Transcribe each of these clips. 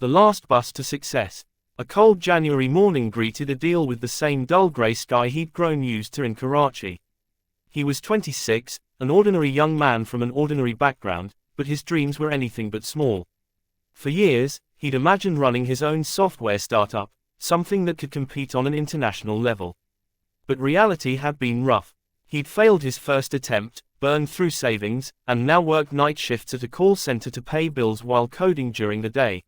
The last bus to success. A cold January morning greeted Adil with the same dull grey sky he'd grown used to in Karachi. He was 26, an ordinary young man from an ordinary background, but his dreams were anything but small. For years, he'd imagined running his own software startup, something that could compete on an international level. But reality had been rough. He'd failed his first attempt, burned through savings, and now worked night shifts at a call center to pay bills while coding during the day.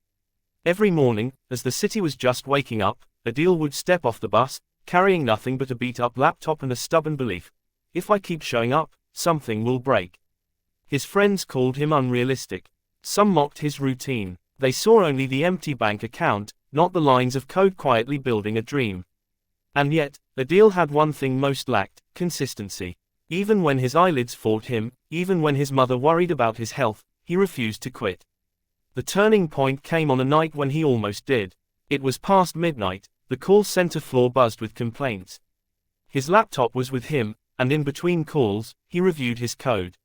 Every morning, as the city was just waking up, Adil would step off the bus, carrying nothing but a beat-up laptop and a stubborn belief: if I keep showing up, something will break. His friends called him unrealistic. Some mocked his routine. They saw only the empty bank account, not the lines of code quietly building a dream. And yet, Adil had one thing most lacked: consistency. Even when his eyelids fought him, even when his mother worried about his health, he refused to quit. The turning point came on a night when he almost did. It was past midnight, the call center floor buzzed with complaints. His laptop was with him, and in between calls, he reviewed his code.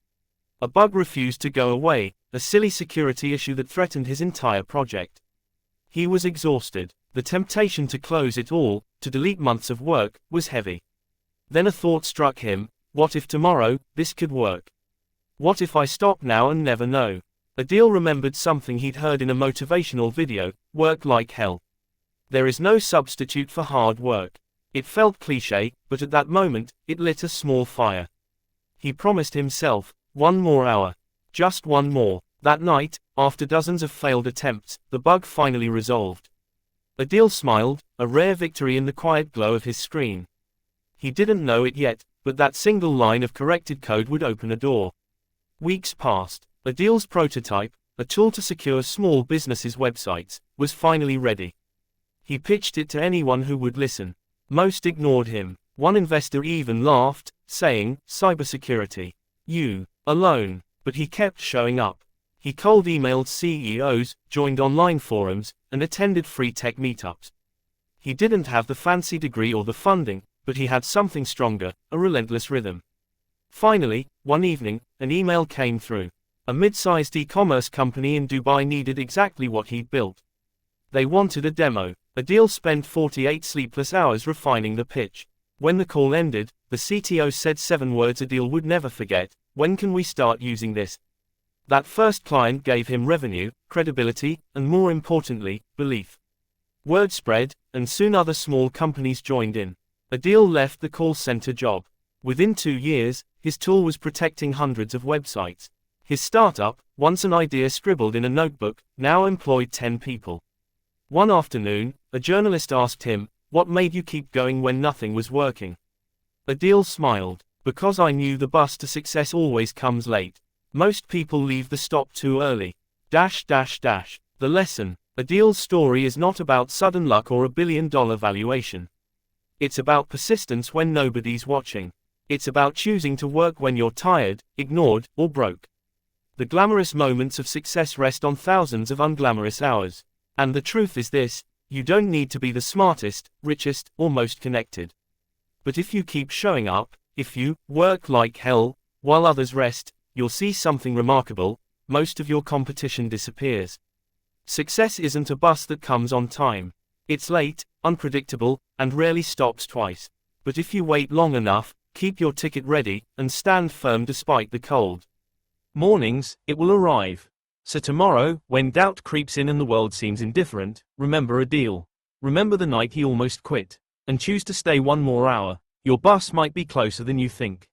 A bug refused to go away, a silly security issue that threatened his entire project. He was exhausted. The temptation to close it all, to delete months of work, was heavy. Then a thought struck him: what if tomorrow, this could work? What if I stop now and never know? Adil remembered something he'd heard in a motivational video: work like hell. There is no substitute for hard work. It felt cliché, but at that moment, it lit a small fire. He promised himself, one more hour. Just one more. That night, after dozens of failed attempts, the bug finally resolved. Adil smiled, a rare victory in the quiet glow of his screen. He didn't know it yet, but that single line of corrected code would open a door. Weeks passed. Adil's prototype, a tool to secure small businesses' websites, was finally ready. He pitched it to anyone who would listen. Most ignored him. One investor even laughed, saying, "Cybersecurity. You, alone." But he kept showing up. He cold emailed CEOs, joined online forums, and attended free tech meetups. He didn't have the fancy degree or the funding, but he had something stronger: a relentless rhythm. Finally, one evening, an email came through. A mid-sized e-commerce company in Dubai needed exactly what he'd built. They wanted a demo. Adil spent 48 sleepless hours refining the pitch. When the call ended, the CTO said 7 words Adil would never forget: "When can we start using this?" That first client gave him revenue, credibility, and more importantly, belief. Word spread, and soon other small companies joined in. Adil left the call center job. Within 2 years, his tool was protecting hundreds of websites. His startup, once an idea scribbled in a notebook, now employed 10 people. One afternoon, a journalist asked him, "What made you keep going when nothing was working?" Adil smiled: "Because I knew the bus to success always comes late. Most people leave the stop too early. The lesson. Adil's story is not about sudden luck or a billion-dollar valuation. It's about persistence when nobody's watching. It's about choosing to work when you're tired, ignored, or broke. The glamorous moments of success rest on thousands of unglamorous hours. And the truth is this: you don't need to be the smartest, richest, or most connected. But if you keep showing up, if you work like hell, while others rest, you'll see something remarkable: most of your competition disappears. Success isn't a bus that comes on time. It's late, unpredictable, and rarely stops twice. But if you wait long enough, keep your ticket ready, and stand firm despite the cold mornings, it will arrive. So tomorrow, when doubt creeps in and the world seems indifferent, remember Adil. Remember the night he almost quit. And choose to stay one more hour. Your bus might be closer than you think.